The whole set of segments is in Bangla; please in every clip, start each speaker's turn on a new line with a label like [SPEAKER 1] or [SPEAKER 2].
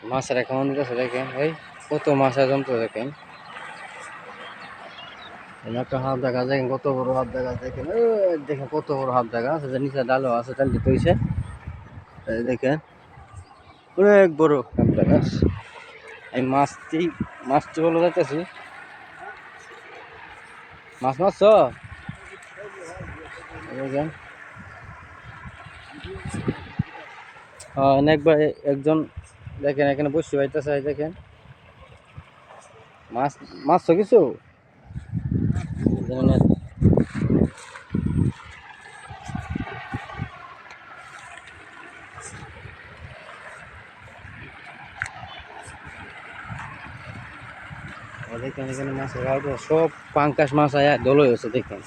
[SPEAKER 1] মাছের কেমন দিতেছে দেখেন, এই কত মাছের যন্ত্র দেখেন। একটা হাত দেখা যায়, কত বড় হাত দেখা দেখেন, দেখেন কত বড় হাত দেখা আছে, নিচে ডালও আছে, ডাল দিতে হয়েছে। দেখেন অনেক বড় হাত দেখা আছে। এই মাছটি বলে যাইতেছি, মাছ মারছ দেখেন। একবার একজন দেখেন এখানে বসে পাইতেছে, দেখেন মাছ মারছ কিছু। দেখেন এখানে মাছের গাড়ি সব পাঙ্কাশ মাছ আয়া দোল হয়েছে দেখেন।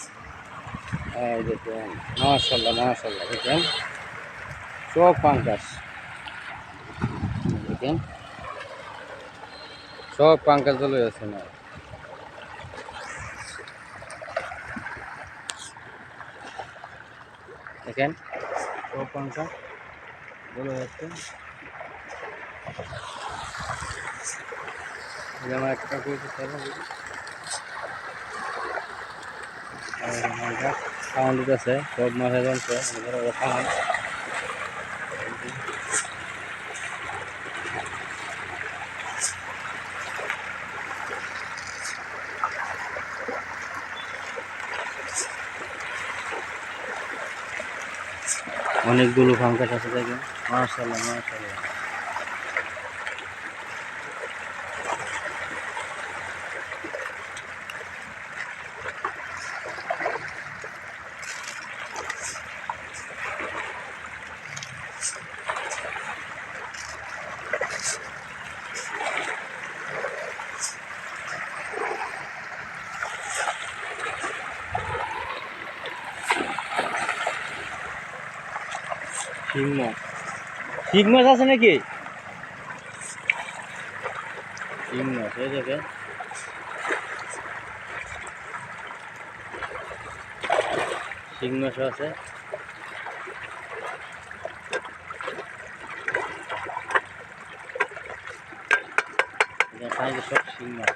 [SPEAKER 1] এই দেখেন মাশাআল্লাহ মাশাআল্লাহ, দেখেন সব পাঙ্কাশ, দেখেন সব পাঙ্কাশ দোল হয়েছে না। দেখেন সব পাঙ্কাশ দোল হয়েছে। যেমন একটা খাওয়ান দিতেছে সব মাছের যন্ত্র খাওয়ান। অনেকগুলো পাঙ্কাশ আছে দেখেন, মাশাআল্লাহ মাশাআল্লাহ। শিং মাছ আছে নাকি? শিং মাছ এই দেখেন, শিং মাছও আছে। সব শিং মাছ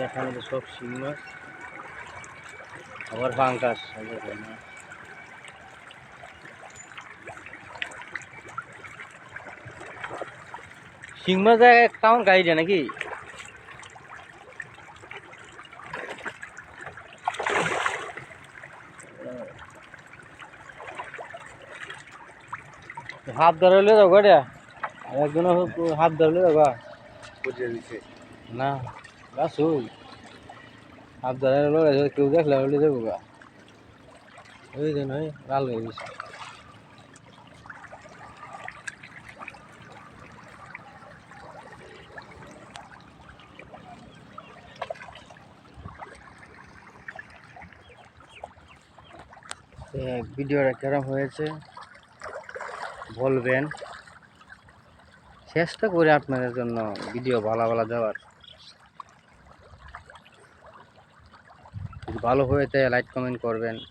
[SPEAKER 1] এখানে সব শিং মাছ, আবার পাঙ্কাশ দেখেন। শিং মাছ কেমন গাড়ি নাকি? হাত ধরলে যাও গাড়িয়া, একজন হাত ধরলে যাবা না গাছ হাত ধরে কেউ দেখলে হলে যাবো গা, ওই যে নয় লাল হয়ে গেছে। ভিডিওটা কেরম হয়েছে বলবেন, চেষ্টা করি আপনাদের জন্য ভিডিও ভালো ভালো দেওয়ার। ভালো হয়ে লাইক কমেন্ট করবেন।